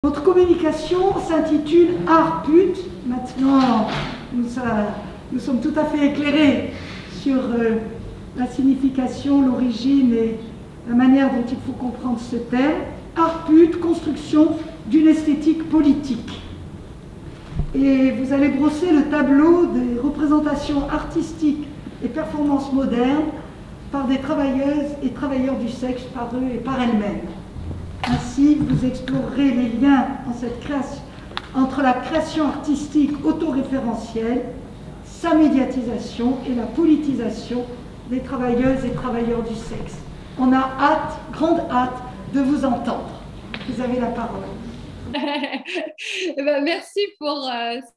Notre communication s'intitule Art Put. Maintenant, nous sommes tout à fait éclairés sur la signification, l'origine et la manière dont il faut comprendre ce terme. Art Put, construction d'une esthétique politique. Et vous allez brosser le tableau des représentations artistiques et performances modernes par des travailleuses et travailleurs du sexe, par eux et par elles-mêmes. Ainsi, vous explorerez les liens entre la création artistique autoréférentielle, sa médiatisation et la politisation des travailleuses et travailleurs du sexe. On a hâte, grande hâte, de vous entendre. Vous avez la parole. Merci pour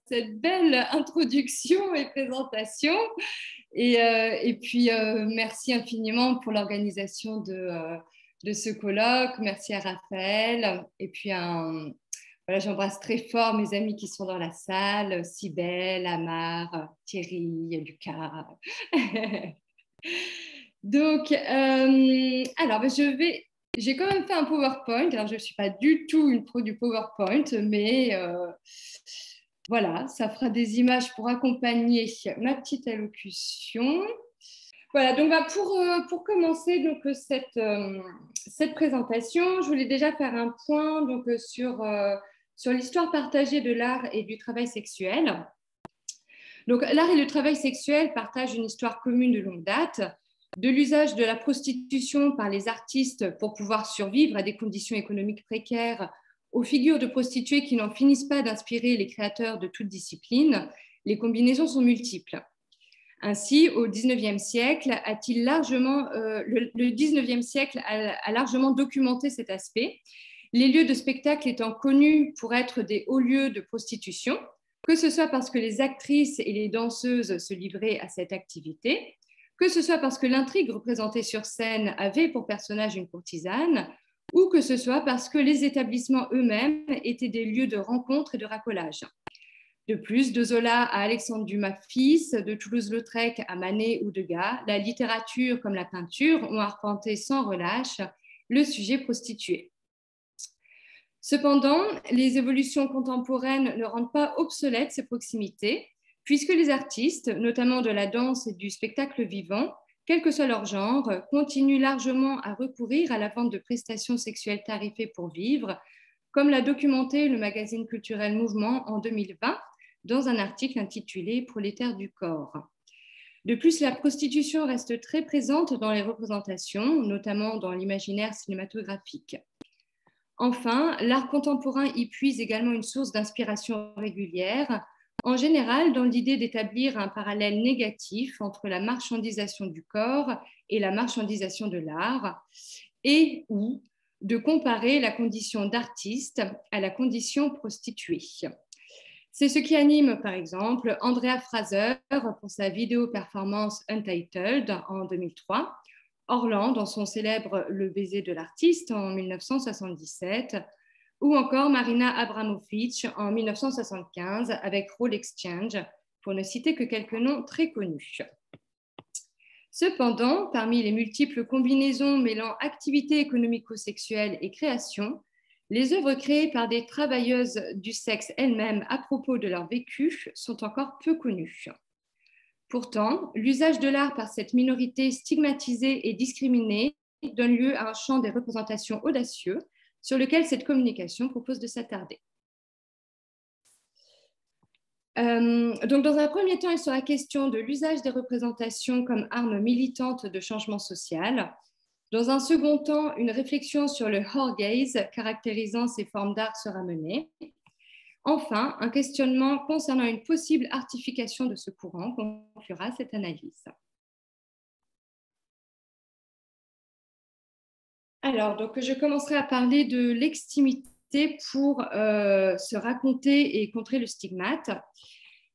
cette belle introduction et présentation. Et puis, merci infiniment pour l'organisation de ce colloque. Merci à Raphaël. Et puis, voilà, j'embrasse très fort mes amis qui sont dans la salle, Cybèle, Amar, Thierry, Lucas. Donc, alors, j'ai quand même fait un PowerPoint. Alors, je ne suis pas du tout une pro du PowerPoint, mais voilà, ça fera des images pour accompagner ma petite allocution. Voilà, donc pour commencer donc, cette présentation, je voulais déjà faire un point donc, sur l'histoire partagée de l'art et du travail sexuel. Donc, l'art et le travail sexuel partagent une histoire commune de longue date, de l'usage de la prostitution par les artistes pour pouvoir survivre à des conditions économiques précaires, aux figures de prostituées qui n'en finissent pas d'inspirer les créateurs de toute discipline. Les combinaisons sont multiples. Ainsi, au XIXe siècle, le XIXe siècle a largement documenté cet aspect, les lieux de spectacle étant connus pour être des hauts lieux de prostitution, que ce soit parce que les actrices et les danseuses se livraient à cette activité, que ce soit parce que l'intrigue représentée sur scène avait pour personnage une courtisane, ou que ce soit parce que les établissements eux-mêmes étaient des lieux de rencontre et de racolage. De plus, de Zola à Alexandre Dumas fils, de Toulouse-Lautrec à Manet ou Degas, la littérature comme la peinture ont arpenté sans relâche le sujet prostitué. Cependant, les évolutions contemporaines ne rendent pas obsolètes ces proximités, puisque les artistes, notamment de la danse et du spectacle vivant, quel que soit leur genre, continuent largement à recourir à la vente de prestations sexuelles tarifées pour vivre, comme l'a documenté le magazine culturel Mouvement en 2020 dans un article intitulé « Prolétaires du corps ». De plus, la prostitution reste très présente dans les représentations, notamment dans l'imaginaire cinématographique. Enfin, l'art contemporain y puise également une source d'inspiration régulière, en général dans l'idée d'établir un parallèle négatif entre la marchandisation du corps et la marchandisation de l'art, et ou de comparer la condition d'artiste à la condition prostituée. C'est ce qui anime, par exemple, Andrea Fraser pour sa vidéo-performance Untitled en 2003, Orlan dans son célèbre Le baiser de l'artiste en 1977, ou encore Marina Abramovic en 1975 avec Role Exchange, pour ne citer que quelques noms très connus. Cependant, parmi les multiples combinaisons mêlant activité économico-sexuelle et création, les œuvres créées par des travailleuses du sexe elles-mêmes à propos de leur vécu sont encore peu connues. Pourtant, l'usage de l'art par cette minorité stigmatisée et discriminée donne lieu à un champ des représentations audacieux sur lequel cette communication propose de s'attarder. Donc, dans un premier temps, il sera question de l'usage des représentations comme arme militante de changement social. Dans un second temps, une réflexion sur le whore gaze caractérisant ces formes d'art sera menée. Enfin, un questionnement concernant une possible artification de ce courant conclura cette analyse. Alors, donc, je commencerai à parler de l'extimité pour se raconter et contrer le stigmate.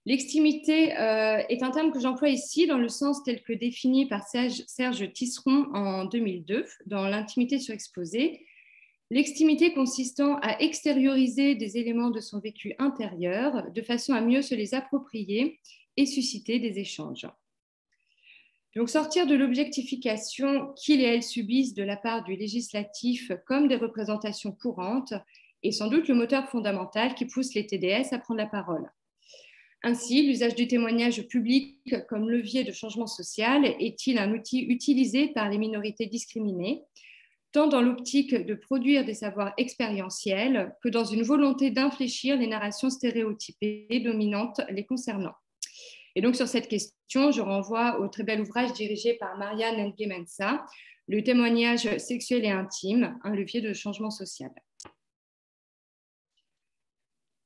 L'extimité est un terme que j'emploie ici dans le sens tel que défini par Serge Tisseron en 2002 dans L'intimité surexposée. L'extimité consistant à extérioriser des éléments de son vécu intérieur de façon à mieux se les approprier et susciter des échanges. Donc, sortir de l'objectification qu'ils et elles subissent de la part du législatif comme des représentations courantes est sans doute le moteur fondamental qui pousse les TDS à prendre la parole. Ainsi, l'usage du témoignage public comme levier de changement social est-il un outil utilisé par les minorités discriminées, tant dans l'optique de produire des savoirs expérientiels que dans une volonté d'infléchir les narrations stéréotypées dominantes les concernant. Et donc, sur cette question, je renvoie au très bel ouvrage dirigé par Marianne Nguemensa, Le témoignage sexuel et intime, un levier de changement social.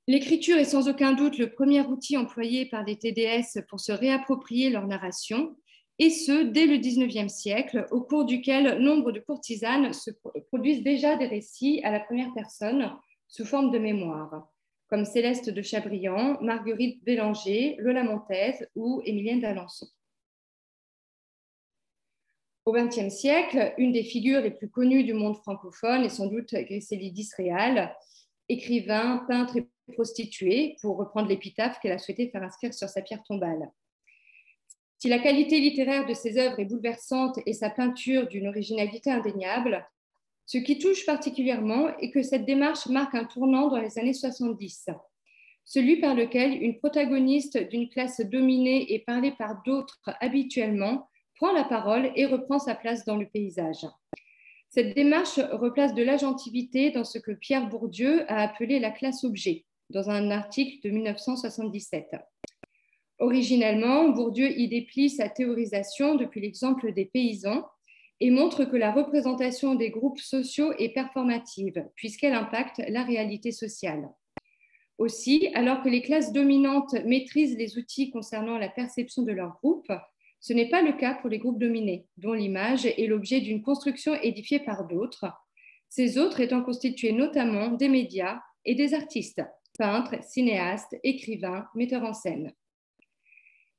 L'écriture est sans aucun doute le premier outil employé par les TDS pour se réapproprier leur narration, et ce, dès le XIXe siècle, au cours duquel nombre de courtisanes se produisent déjà des récits à la première personne sous forme de mémoire, comme Céleste de Chabriand, Marguerite Bélanger, Lola Montez ou Émilienne d'Alençon. Au XXe siècle, une des figures les plus connues du monde francophone est sans doute Grisélydis Réal, écrivain, peintre et prostituée, pour reprendre l'épitaphe qu'elle a souhaité faire inscrire sur sa pierre tombale. Si la qualité littéraire de ses œuvres est bouleversante et sa peinture d'une originalité indéniable, ce qui touche particulièrement est que cette démarche marque un tournant dans les années 70, celui par lequel une protagoniste d'une classe dominée et parlée par d'autres habituellement prend la parole et reprend sa place dans le paysage. Cette démarche replace de l'agentivité dans ce que Pierre Bourdieu a appelé la classe objet, dans un article de 1977. Originellement, Bourdieu y déplie sa théorisation depuis l'exemple des paysans et montre que la représentation des groupes sociaux est performative, puisqu'elle impacte la réalité sociale. Aussi, alors que les classes dominantes maîtrisent les outils concernant la perception de leur groupe, ce n'est pas le cas pour les groupes dominés, dont l'image est l'objet d'une construction édifiée par d'autres, ces autres étant constitués notamment des médias et des artistes, peintres, cinéastes, écrivains, metteurs en scène.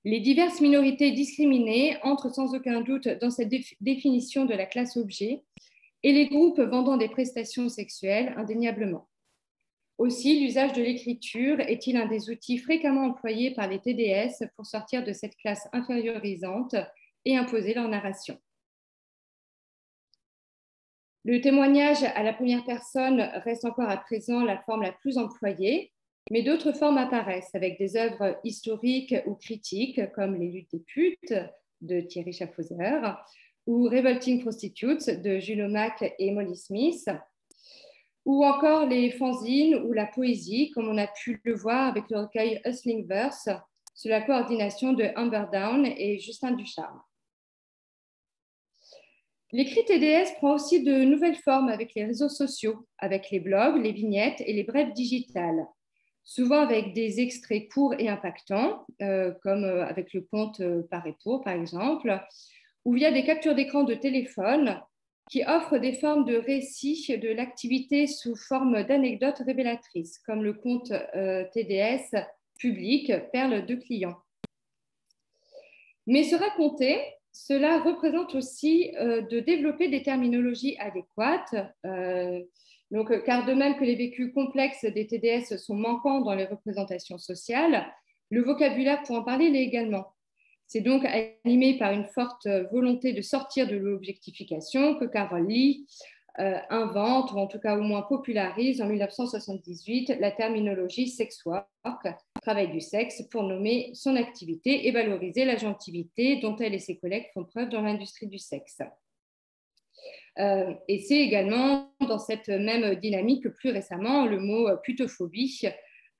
Les diverses minorités discriminées entrent sans aucun doute dans cette définition de la classe objet et les groupes vendant des prestations sexuelles indéniablement. Aussi, l'usage de l'écriture est-il un des outils fréquemment employés par les TDS pour sortir de cette classe infériorisante et imposer leur narration. Le témoignage à la première personne reste encore à présent la forme la plus employée, mais d'autres formes apparaissent avec des œuvres historiques ou critiques comme Les luttes des putes de Thierry Schaffhauser ou Revolting Prostitutes de Jules Omac et Molly Smith, ou encore les fanzines ou la poésie, comme on a pu le voir avec le recueil Hustling Verse, sous la coordination de Amber Down et Justin Ducharme. L'écrit TDS prend aussi de nouvelles formes avec les réseaux sociaux, avec les blogs, les vignettes et les brèves digitales, souvent avec des extraits courts et impactants, comme avec le compte Par et Pour, par exemple, ou via des captures d'écran de téléphone qui offrent des formes de récits de l'activité sous forme d'anecdotes révélatrices, comme le compte TDS public Perles de clients. Mais se raconter, cela représente aussi de développer des terminologies adéquates, car de même que les vécus complexes des TDS sont manquants dans les représentations sociales, le vocabulaire pour en parler l'est également. C'est donc animé par une forte volonté de sortir de l'objectification que Carol Lee invente, ou en tout cas au moins popularise en 1978 la terminologie sex work, travail du sexe, pour nommer son activité et valoriser l'agentivité dont elle et ses collègues font preuve dans l'industrie du sexe. Et c'est également dans cette même dynamique que plus récemment, le mot putophobie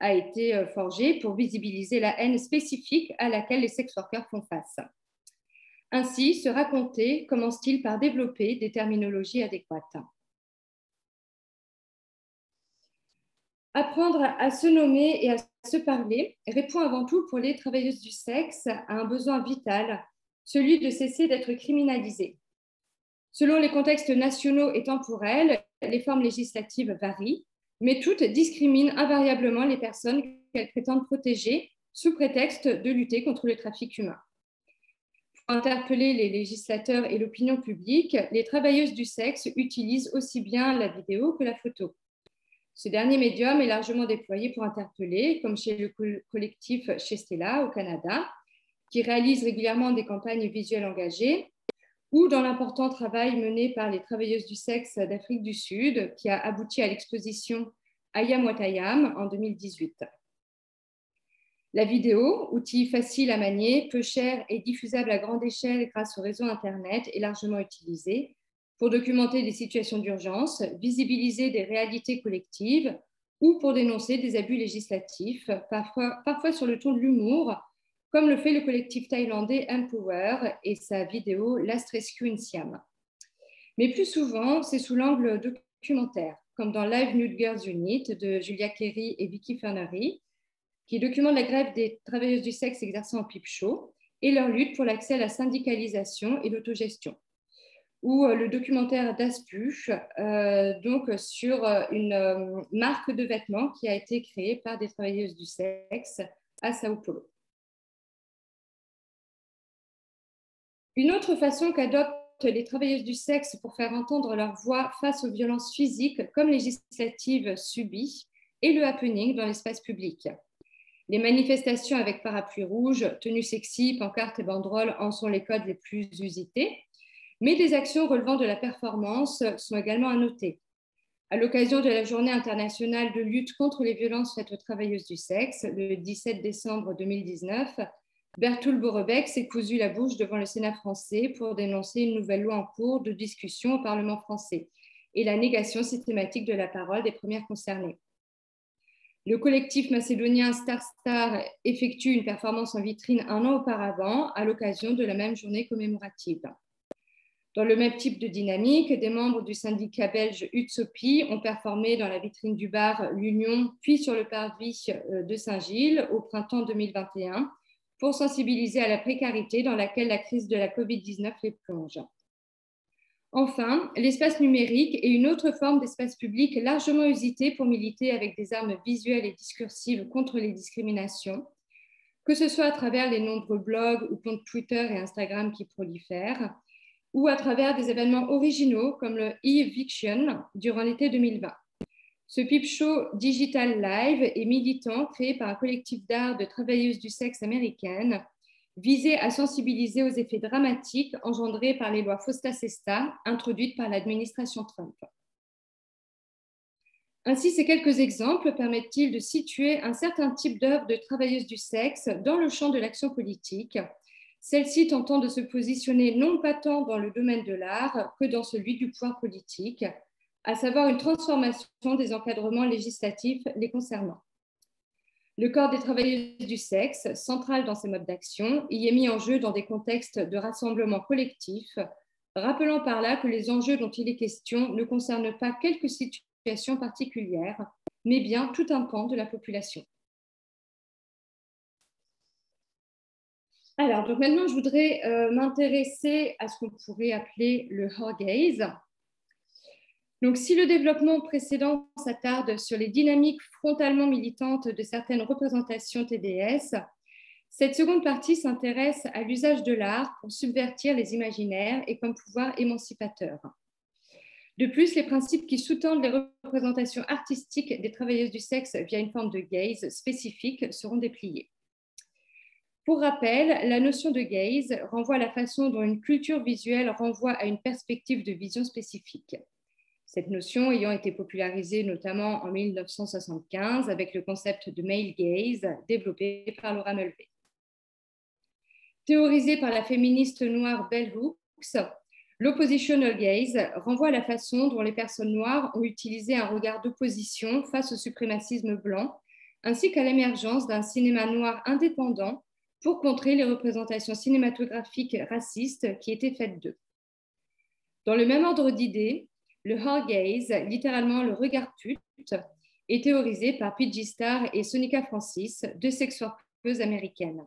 a été forgé pour visibiliser la haine spécifique à laquelle les sex workers font face. Ainsi, se raconter commence-t-il par développer des terminologies adéquates. Apprendre à se nommer et à se parler répond avant tout pour les travailleuses du sexe à un besoin vital, celui de cesser d'être criminalisées. Selon les contextes nationaux et temporels, les formes législatives varient, mais toutes discriminent invariablement les personnes qu'elles prétendent protéger sous prétexte de lutter contre le trafic humain. Pour interpeller les législateurs et l'opinion publique, les travailleuses du sexe utilisent aussi bien la vidéo que la photo. Ce dernier médium est largement déployé pour interpeller, comme chez le collectif Chez Stella au Canada, qui réalise régulièrement des campagnes visuelles engagées, ou dans l'important travail mené par les travailleuses du sexe d'Afrique du Sud, qui a abouti à l'exposition I Am What I Am en 2018. La vidéo, outil facile à manier, peu cher et diffusable à grande échelle grâce au réseau Internet, est largement utilisée pour documenter des situations d'urgence, visibiliser des réalités collectives ou pour dénoncer des abus législatifs, parfois sur le ton de l'humour, comme le fait le collectif thaïlandais Empower et sa vidéo Last Rescue in Siam. Mais plus souvent, c'est sous l'angle documentaire, comme dans Live Nude Girls Unit de Julia Kerry et Vicky Fernery, qui documente la grève des travailleuses du sexe exerçant en pipe show et leur lutte pour l'accès à la syndicalisation et l'autogestion. Ou le documentaire d'Aspuch, donc sur une marque de vêtements qui a été créée par des travailleuses du sexe à Sao Paulo. Une autre façon qu'adoptent les travailleuses du sexe pour faire entendre leur voix face aux violences physiques comme législatives subies est le happening dans l'espace public. Les manifestations avec parapluie rouge, tenues sexy, pancartes et banderoles en sont les codes les plus usités, mais des actions relevant de la performance sont également à noter. À l'occasion de la Journée internationale de lutte contre les violences faites aux travailleuses du sexe, le 17 décembre 2019, Bertoul Borebec s'est cousu la bouche devant le Sénat français pour dénoncer une nouvelle loi en cours de discussion au Parlement français et la négation systématique de la parole des premières concernées. Le collectif macédonien Star Star effectue une performance en vitrine un an auparavant à l'occasion de la même journée commémorative. Dans le même type de dynamique, des membres du syndicat belge Utsopi ont performé dans la vitrine du bar L'Union, puis sur le parvis de Saint-Gilles au printemps 2021 pour sensibiliser à la précarité dans laquelle la crise de la Covid-19 les plonge. Enfin, l'espace numérique est une autre forme d'espace public largement usité pour militer avec des armes visuelles et discursives contre les discriminations, que ce soit à travers les nombreux blogs ou comptes Twitter et Instagram qui prolifèrent, ou à travers des événements originaux comme le e-Viction durant l'été 2020. Ce pipe show digital live est militant créé par un collectif d'art de travailleuses du sexe américaines visé à sensibiliser aux effets dramatiques engendrés par les lois FOSTA-SESTA introduites par l'administration Trump. Ainsi, ces quelques exemples permettent-ils de situer un certain type d'œuvre de travailleuses du sexe dans le champ de l'action politique, celle-ci tentant de se positionner non pas tant dans le domaine de l'art que dans celui du pouvoir politique, à savoir une transformation des encadrements législatifs les concernant. Le corps des travailleuses du sexe, central dans ces modes d'action, y est mis en jeu dans des contextes de rassemblement collectif, rappelant par là que les enjeux dont il est question ne concernent pas quelques situations particulières, mais bien tout un pan de la population. Alors, donc maintenant, je voudrais m'intéresser à ce qu'on pourrait appeler le hot gaze. Donc, si le développement précédent s'attarde sur les dynamiques frontalement militantes de certaines représentations TDS, cette seconde partie s'intéresse à l'usage de l'art pour subvertir les imaginaires et comme pouvoir émancipateur. De plus, les principes qui sous-tendent les représentations artistiques des travailleuses du sexe via une forme de gaze spécifique seront dépliés. Pour rappel, la notion de gaze renvoie à la façon dont une culture visuelle renvoie à une perspective de vision spécifique. Cette notion ayant été popularisée notamment en 1975 avec le concept de male gaze développé par Laura Mulvey. Théorisée par la féministe noire Bell Hooks, l'oppositional gaze renvoie à la façon dont les personnes noires ont utilisé un regard d'opposition face au suprémacisme blanc, ainsi qu'à l'émergence d'un cinéma noir indépendant pour contrer les représentations cinématographiques racistes qui étaient faites d'eux. Dans le même ordre d'idées, le hot gaze, littéralement le regard pute, est théorisé par Pidgey Star et Sonica Francis, deux sex-workeuses américaines.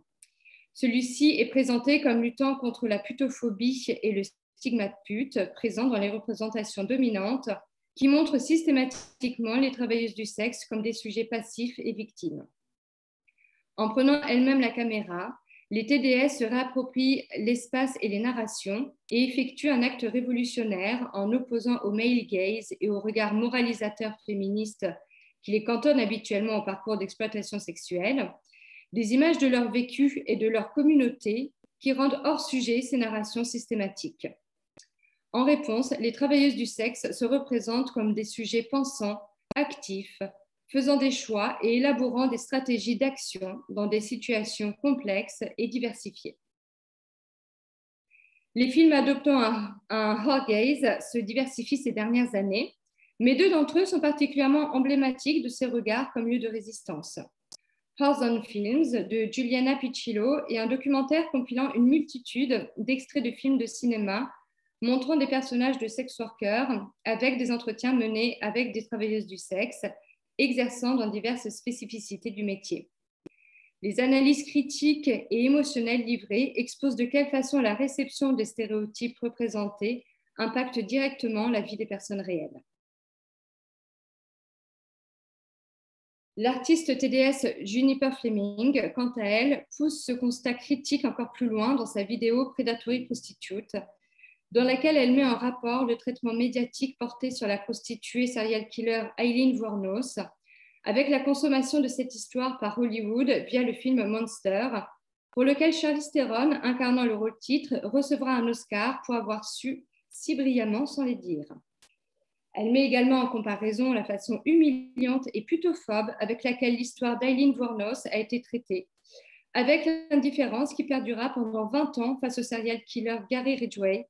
Celui-ci est présenté comme luttant contre la putophobie et le stigmate pute présent dans les représentations dominantes qui montrent systématiquement les travailleuses du sexe comme des sujets passifs et victimes. En prenant elles-mêmes la caméra, les TDS se réapproprient l'espace et les narrations et effectuent un acte révolutionnaire en opposant au male gaze et au regard moralisateur féministe qui les cantonne habituellement au parcours d'exploitation sexuelle, des images de leur vécu et de leur communauté qui rendent hors sujet ces narrations systématiques. En réponse, les travailleuses du sexe se représentent comme des sujets pensants, actifs, faisant des choix et élaborant des stratégies d'action dans des situations complexes et diversifiées. Les films adoptant un hard gaze se diversifient ces dernières années, mais deux d'entre eux sont particulièrement emblématiques de ces regards comme lieu de résistance. Horizon Films de Juliana Piccillo est un documentaire compilant une multitude d'extraits de films de cinéma montrant des personnages de sex workers avec des entretiens menés avec des travailleuses du sexe exerçant dans diverses spécificités du métier. Les analyses critiques et émotionnelles livrées exposent de quelle façon la réception des stéréotypes représentés impacte directement la vie des personnes réelles. L'artiste TDS Juniper Fleming, quant à elle, pousse ce constat critique encore plus loin dans sa vidéo Predatory Prostitute, dans laquelle elle met en rapport le traitement médiatique porté sur la prostituée serial killer Aileen Wuornos avec la consommation de cette histoire par Hollywood via le film Monster, pour lequel Charlize Theron, incarnant le rôle titre, recevra un Oscar pour avoir su si brillamment sans les dire. Elle met également en comparaison la façon humiliante et putophobe avec laquelle l'histoire d'Aileen Wuornos a été traitée, avec l'indifférence qui perdura pendant 20 ans face au serial killer Gary Ridgway,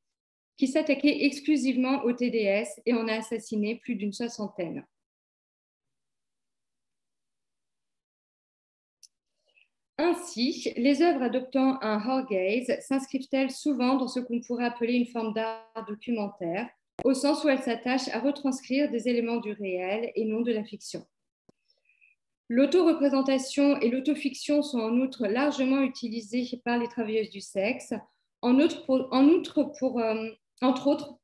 qui s'attaquait exclusivement au TDS et en a assassiné plus d'une 60aine. Ainsi, les œuvres adoptant un hard gaze s'inscrivent-elles souvent dans ce qu'on pourrait appeler une forme d'art documentaire, au sens où elles s'attachent à retranscrire des éléments du réel et non de la fiction. L'autoreprésentation et l'autofiction sont en outre largement utilisées par les travailleuses du sexe, entre autres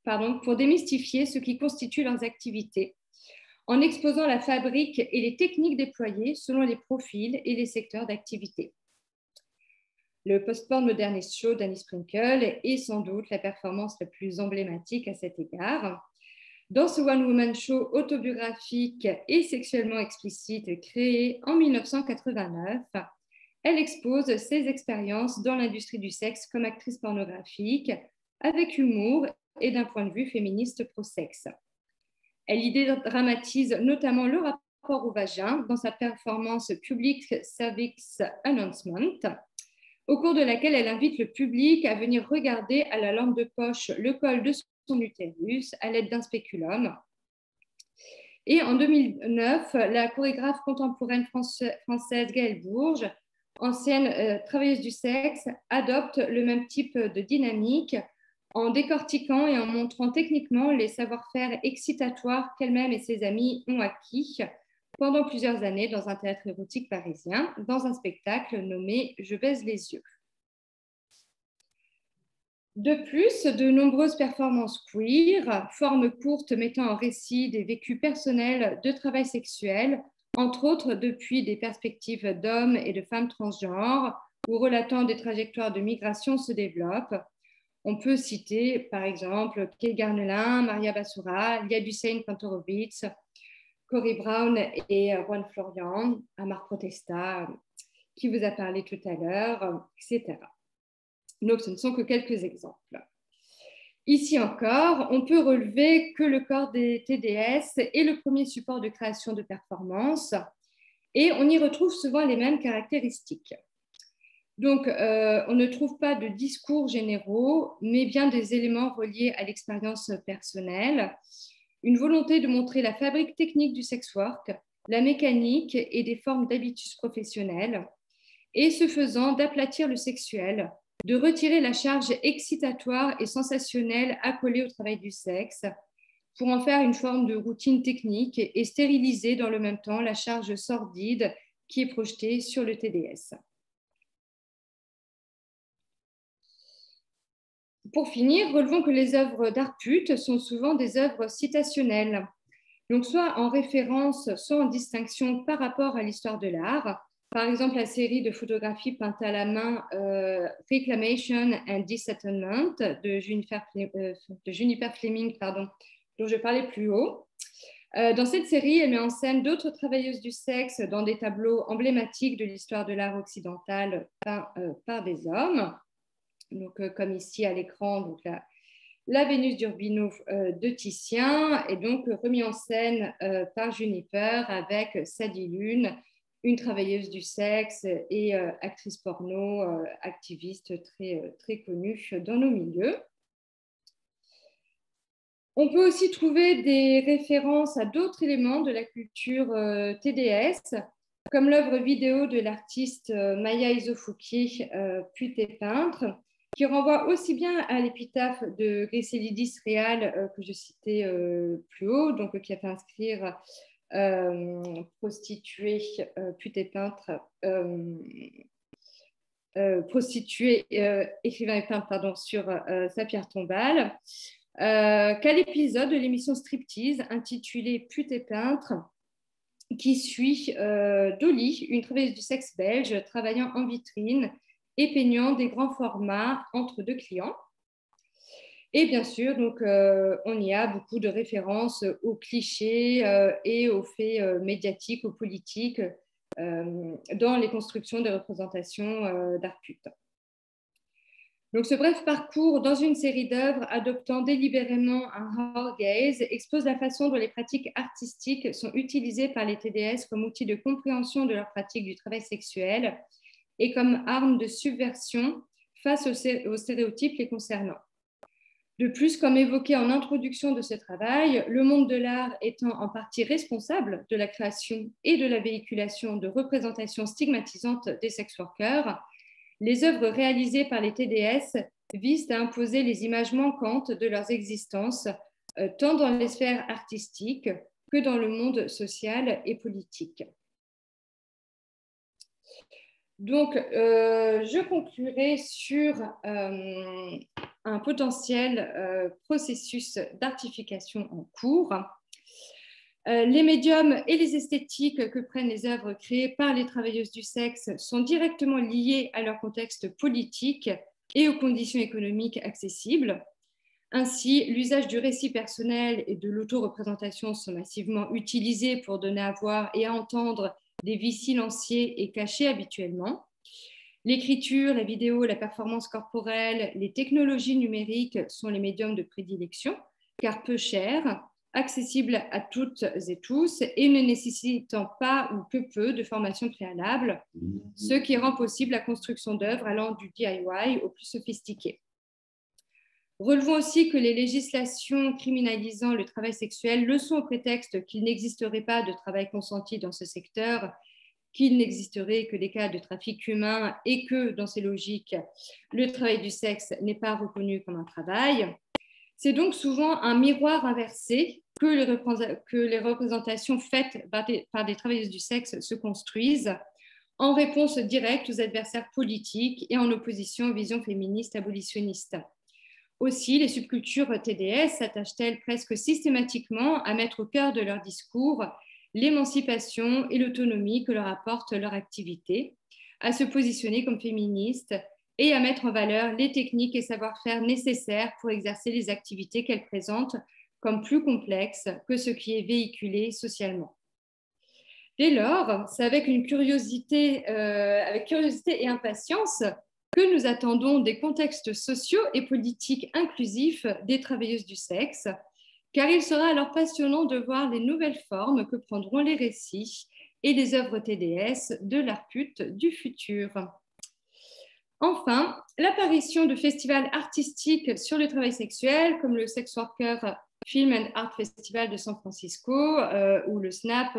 pour démystifier ce qui constitue leurs activités, en exposant la fabrique et les techniques déployées selon les profils et les secteurs d'activité. Le Post-Porn Modernist Show d'Annie Sprinkle est sans doute la performance la plus emblématique à cet égard. Dans ce one-woman show autobiographique et sexuellement explicite créé en 1989, elle expose ses expériences dans l'industrie du sexe comme actrice pornographique, avec humour et d'un point de vue féministe pro-sexe. Elle y dramatise notamment le rapport au vagin dans sa performance Public Cervix Announcement, au cours de laquelle elle invite le public à venir regarder à la lampe de poche le col de son utérus à l'aide d'un spéculum. Et en 2009, la chorégraphe contemporaine française Gaëlle Bourges, ancienne travailleuse du sexe, adopte le même type de dynamique en décortiquant et en montrant techniquement les savoir-faire excitatoires qu'elle-même et ses amis ont acquis pendant plusieurs années dans un théâtre érotique parisien, dans un spectacle nommé « Je baise les yeux ». De plus, de nombreuses performances queer, formes courtes mettant en récit des vécus personnels de travail sexuel, entre autres depuis des perspectives d'hommes et de femmes transgenres, ou relatant des trajectoires de migration se développent. On peut citer par exemple Kay Garnelin, Maria Bassoura, Liad Hussein Kantorowicz, Corey Brown et Juan Florian, Amar Protesta, qui vous a parlé tout à l'heure, etc. Donc, ce ne sont que quelques exemples. Ici encore, on peut relever que le corps des TDS est le premier support de création de performance et on y retrouve souvent les mêmes caractéristiques. Donc, on ne trouve pas de discours généraux, mais bien des éléments reliés à l'expérience personnelle, une volonté de montrer la fabrique technique du sex work, la mécanique et des formes d'habitus professionnels, et ce faisant d'aplatir le sexuel, de retirer la charge excitatoire et sensationnelle accolée au travail du sexe, pour en faire une forme de routine technique et stériliser dans le même temps la charge sordide qui est projetée sur le TDS. Pour finir, relevons que les œuvres d'art pute sont souvent des œuvres citationnelles, donc soit en référence, soit en distinction par rapport à l'histoire de l'art. Par exemple, la série de photographies peintes à la main Reclamation and Dissettlement de Juniper Fleming, dont je parlais plus haut. Dans cette série, elle met en scène d'autres travailleuses du sexe dans des tableaux emblématiques de l'histoire de l'art occidental peints par des hommes. Donc, comme ici à l'écran, donc La Vénus d'Urbino de Titien est donc remis en scène par Juniper avec Sadie Lune, une travailleuse du sexe et actrice porno, activiste très connue dans nos milieux. On peut aussi trouver des références à d'autres éléments de la culture TDS, comme l'œuvre vidéo de l'artiste Maya Isofuki, Pute et peintre, qui renvoie aussi bien à l'épitaphe de Griselidis Réal que je citais plus haut, donc qui a fait inscrire prostituée, pute et peintre, prostituée, écrivain et peintre, pardon, sur sa pierre tombale, qu'à l'épisode de l'émission Striptease intitulée Pute et peintre, qui suit Dolly, une travailleuse du sexe belge travaillant en vitrine et peignant des grands formats entre deux clients. Et bien sûr, donc, on y a beaucoup de références aux clichés et aux faits médiatiques, aux politiques dans les constructions de représentations d'art pute. Donc, ce bref parcours dans une série d'œuvres adoptant délibérément un hard gaze expose la façon dont les pratiques artistiques sont utilisées par les TDS comme outil de compréhension de leur pratique du travail sexuel et comme arme de subversion face aux stéréotypes les concernant. De plus, comme évoqué en introduction de ce travail, le monde de l'art étant en partie responsable de la création et de la véhiculation de représentations stigmatisantes des sex workers, les œuvres réalisées par les TDS visent à imposer les images manquantes de leurs existences, tant dans les sphères artistiques que dans le monde social et politique. Donc, je conclurai sur un potentiel processus d'artification en cours. Les médiums et les esthétiques que prennent les œuvres créées par les travailleuses du sexe sont directement liés à leur contexte politique et aux conditions économiques accessibles. Ainsi, l'usage du récit personnel et de l'autoreprésentation sont massivement utilisés pour donner à voir et à entendre des vies silenciées et cachées habituellement. L'écriture, la vidéo, la performance corporelle, les technologies numériques sont les médiums de prédilection, car peu chers, accessibles à toutes et tous et ne nécessitant pas ou que peu de formation préalable, ce qui rend possible la construction d'œuvres allant du DIY au plus sophistiqué. Relevons aussi que les législations criminalisant le travail sexuel le sont au prétexte qu'il n'existerait pas de travail consenti dans ce secteur, qu'il n'existerait que des cas de trafic humain et que, dans ces logiques, le travail du sexe n'est pas reconnu comme un travail. C'est donc souvent un miroir inversé que les représentations faites par des travailleuses du sexe se construisent en réponse directe aux adversaires politiques et en opposition aux visions féministes abolitionnistes. Aussi, les subcultures TDS s'attachent-elles presque systématiquement à mettre au cœur de leur discours l'émancipation et l'autonomie que leur apporte leur activité, à se positionner comme féministes et à mettre en valeur les techniques et savoir-faire nécessaires pour exercer les activités qu'elles présentent comme plus complexes que ce qui est véhiculé socialement. Dès lors, c'est avec curiosité et impatience que nous attendons des contextes sociaux et politiques inclusifs des travailleuses du sexe, car il sera alors passionnant de voir les nouvelles formes que prendront les récits et les œuvres TDS de l'art pute du futur. Enfin, l'apparition de festivals artistiques sur le travail sexuel, comme le Sex Worker Film and Art Festival de San Francisco ou le SNAP,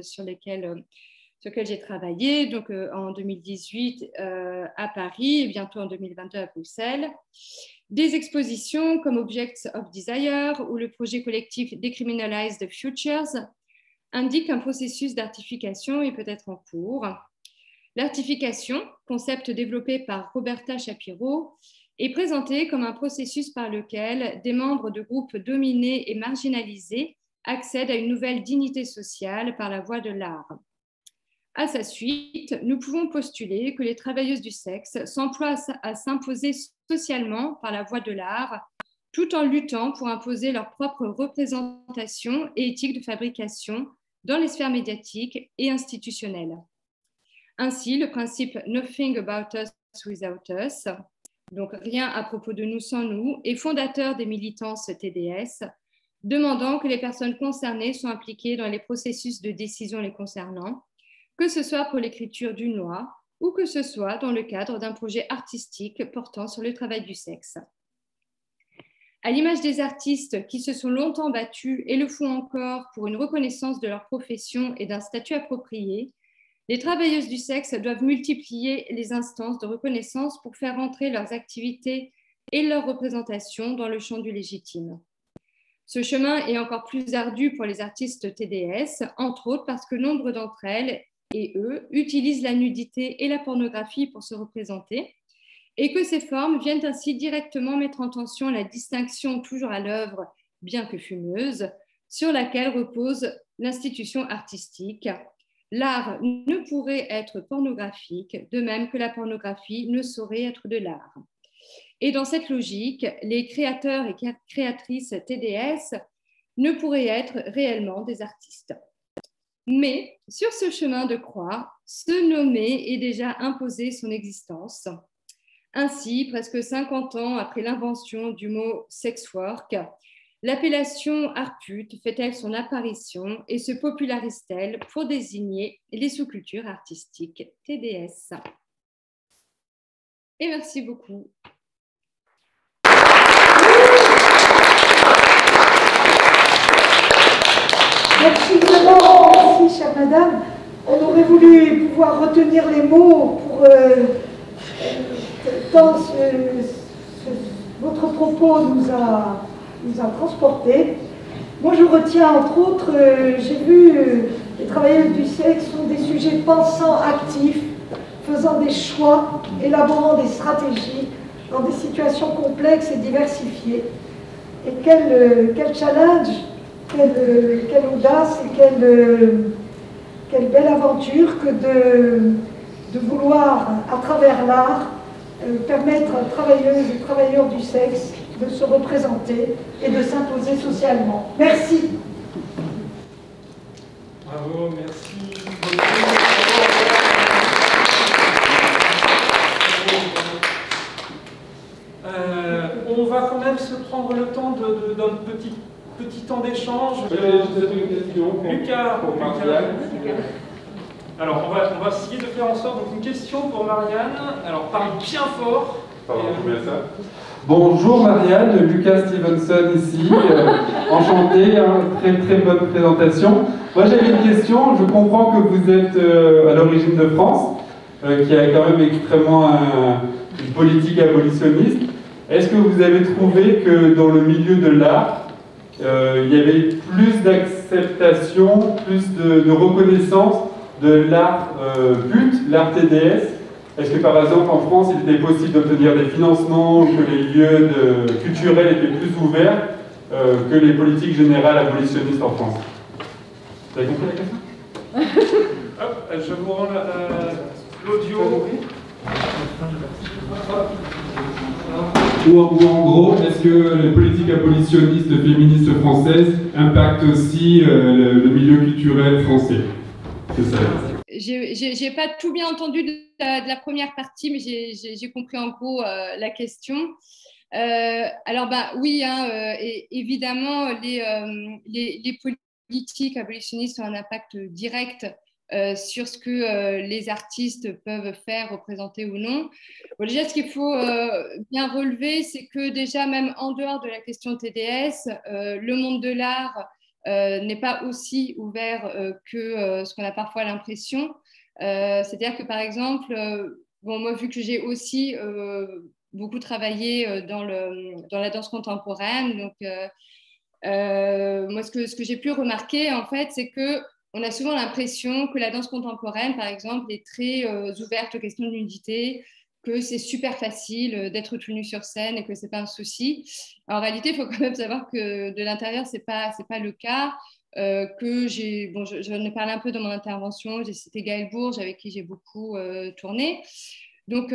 sur lequel j'ai travaillé en 2018 à Paris et bientôt en 2022 à Bruxelles. Des expositions comme Objects of Desire ou le projet collectif Decriminalize the Futures indiquent qu'un processus d'artification est peut-être en cours. L'artification, concept développé par Roberta Shapiro, est présenté comme un processus par lequel des membres de groupes dominés et marginalisés accèdent à une nouvelle dignité sociale par la voie de l'art. À sa suite, nous pouvons postuler que les travailleuses du sexe s'emploient à s'imposer socialement par la voie de l'art, tout en luttant pour imposer leur propre représentation et éthique de fabrication dans les sphères médiatiques et institutionnelles. Ainsi, le principe « Nothing about us without us » donc rien à propos de nous sans nous, et fondateur des militances TDS, demandant que les personnes concernées soient impliquées dans les processus de décision les concernant, que ce soit pour l'écriture d'une loi ou que ce soit dans le cadre d'un projet artistique portant sur le travail du sexe. À l'image des artistes qui se sont longtemps battus et le font encore pour une reconnaissance de leur profession et d'un statut approprié, les travailleuses du sexe doivent multiplier les instances de reconnaissance pour faire entrer leurs activités et leurs représentations dans le champ du légitime. Ce chemin est encore plus ardu pour les artistes TDS, entre autres parce que nombre d'entre elles et eux utilisent la nudité et la pornographie pour se représenter, et que ces formes viennent ainsi directement mettre en tension la distinction toujours à l'œuvre, bien que fumeuse, sur laquelle repose l'institution artistique. L'art ne pourrait être pornographique, de même que la pornographie ne saurait être de l'art. Et dans cette logique, les créateurs et créatrices TDS ne pourraient être réellement des artistes. Mais sur ce chemin de croix, se nommer et déjà imposer son existence. Ainsi, presque 50 ans après l'invention du mot sex work, l'appellation art pute fait-elle son apparition et se popularise-t-elle pour désigner les sous-cultures artistiques TDS. Et merci beaucoup. Merci vraiment, merci chère madame. On aurait voulu pouvoir retenir les mots pour tant votre propos nous a transportés. Moi je retiens entre autres, j'ai vu les travailleuses du sexe sont des sujets pensants, actifs, faisant des choix, élaborant des stratégies dans des situations complexes et diversifiées. Et quel challenge, quelle audace et quelle belle aventure que de vouloir, à travers l'art, permettre aux travailleuses et travailleurs du sexe de se représenter et de s'imposer socialement. Merci. Bravo, merci. On va quand même se prendre le temps d'un petit temps d'échange. Une question Lucas, pour Marianne. Alors, on va essayer de faire en sorte. Donc, une question pour Marianne. Alors, parle bien fort. Pardon, je mets ça. Bonjour Marianne, Lucas Stevenson ici. Enchanté, hein, très bonne présentation. Moi j'avais une question. Je comprends que vous êtes à l'origine de France, qui a quand même extrêmement une politique abolitionniste. Est-ce que vous avez trouvé que dans le milieu de l'art, il y avait plus d'acceptation, plus de reconnaissance de l'art pute, l'art TDS? Est-ce que par exemple en France il était possible d'obtenir des financements ou que les lieux culturels étaient plus ouverts que les politiques générales abolitionnistes en France? Vous avez compris la question? Hop, je vous rends l'audio. Ou en gros, est-ce que les politiques abolitionnistes féministes françaises impactent aussi le milieu culturel français? C'est ça. J'ai pas tout bien entendu de la première partie, mais j'ai compris en gros la question. Alors, oui, hein, évidemment, les politiques abolitionnistes ont un impact direct sur ce que les artistes peuvent faire, représenter ou non. Bon, déjà, ce qu'il faut bien relever, c'est que déjà, même en dehors de la question TDS, le monde de l'art n'est pas aussi ouvert que ce qu'on a parfois l'impression. C'est-à-dire que, par exemple, moi, vu que j'ai aussi beaucoup travaillé dans la danse contemporaine, donc moi, ce que j'ai pu remarquer, en fait, c'est qu'on a souvent l'impression que la danse contemporaine, par exemple, est très ouverte aux questions de nudité, que c'est super facile d'être tout nu sur scène et que c'est pas un souci. En réalité, il faut quand même savoir que de l'intérieur, c'est pas le cas. J'en ai parlé un peu dans mon intervention. J'ai cité Gaëlle Bourges, avec qui j'ai beaucoup tourné, donc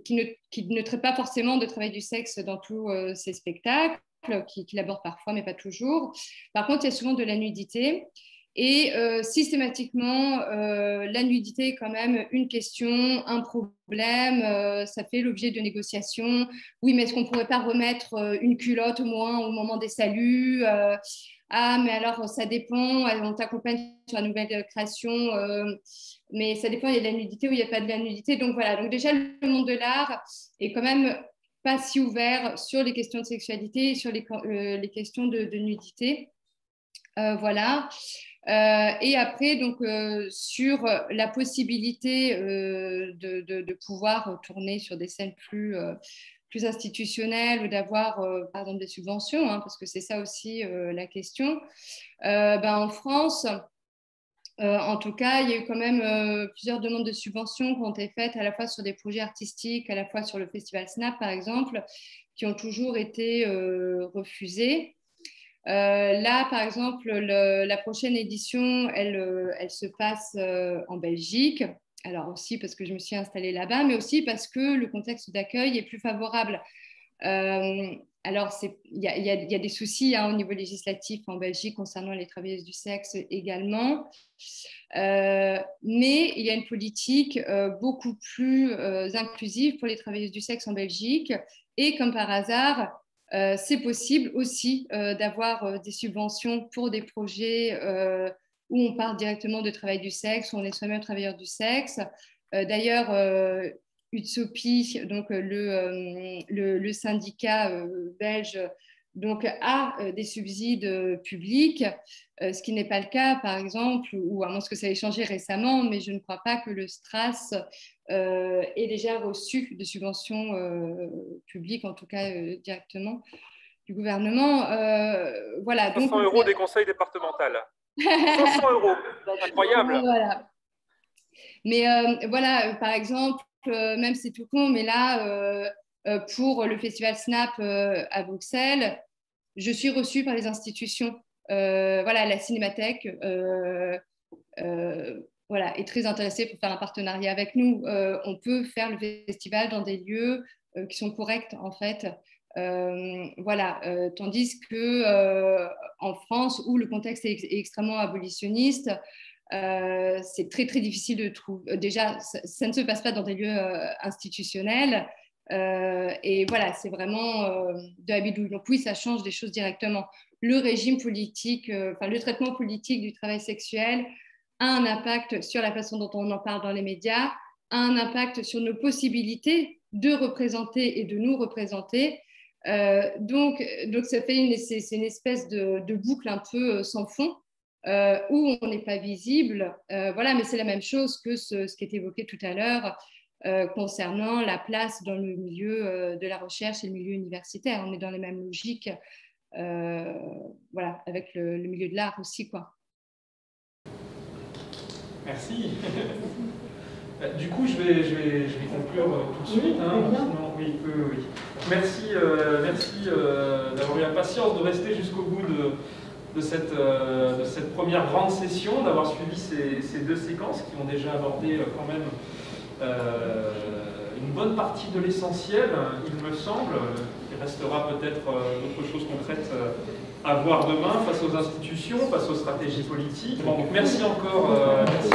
qui ne traite pas forcément de travail du sexe dans tous ses spectacles, qui l'aborde parfois, mais pas toujours. Par contre, il y a souvent de la nudité. Et systématiquement, la nudité est quand même une question, un problème, ça fait l'objet de négociations. Oui, mais est-ce qu'on ne pourrait pas remettre une culotte au moins au moment des saluts? Ah, mais alors ça dépend, on t'accompagne sur la nouvelle création, mais ça dépend, il y a de la nudité ou il n'y a pas de la nudité. Donc voilà, donc déjà le monde de l'art est quand même pas si ouvert sur les questions de sexualité et sur les questions de nudité. Voilà. Et après, donc, sur la possibilité de pouvoir tourner sur des scènes plus institutionnelles ou d'avoir, par exemple, des subventions, hein, parce que c'est ça aussi la question. En France, en tout cas, il y a eu quand même plusieurs demandes de subventions qui ont été faites à la fois sur des projets artistiques, à la fois sur le festival Snap, par exemple, qui ont toujours été refusées. Là, par exemple, la prochaine édition, elle se passe en Belgique. Alors aussi parce que je me suis installée là-bas, mais aussi parce que le contexte d'accueil est plus favorable. Alors, il y a des soucis hein, au niveau législatif en Belgique concernant les travailleuses du sexe également. Mais il y a une politique beaucoup plus inclusive pour les travailleuses du sexe en Belgique. Et comme par hasard, c'est possible aussi d'avoir des subventions pour des projets où on part directement de travail du sexe, où on est soi-même travailleur du sexe. D'ailleurs, UTSOPI, donc le syndicat belge, donc, a des subsides publics, ce qui n'est pas le cas, par exemple, ou à moins que ça ait changé récemment, mais je ne crois pas que le STRAS ait déjà reçu de subventions publiques, en tout cas directement du gouvernement. Voilà. 500 € des conseils départementaux. 500 €, incroyable. Voilà. Mais voilà, par exemple, même c'est tout con, mais là, pour le festival Snap à Bruxelles, je suis reçue par les institutions. Voilà, la Cinémathèque voilà, est très intéressée pour faire un partenariat avec nous. On peut faire le festival dans des lieux qui sont corrects, en fait. Voilà, tandis que en France, où le contexte est extrêmement abolitionniste, c'est très très difficile de trouver. Déjà, ça ne se passe pas dans des lieux institutionnels. Et voilà, c'est vraiment de la bidouille. Donc oui, ça change des choses directement. Le régime politique, le traitement politique du travail sexuel a un impact sur la façon dont on en parle dans les médias, a un impact sur nos possibilités de représenter et de nous représenter. Donc ça fait c'est une espèce de boucle un peu sans fond. Où on n'est pas visible, voilà, mais c'est la même chose que ce qui est évoqué tout à l'heure concernant la place dans le milieu de la recherche et le milieu universitaire. On est dans les mêmes logiques, voilà, avec le milieu de l'art aussi, quoi. Merci. Du coup, je vais conclure tout de suite. Hein, sinon, oui. Merci, merci d'avoir eu la patience de rester jusqu'au bout de cette première grande session, d'avoir suivi ces deux séquences qui ont déjà abordé quand même une bonne partie de l'essentiel, il me semble. Il restera peut-être d'autres choses concrètes à voir demain face aux institutions, face aux stratégies politiques. Bon, donc merci encore. Merci.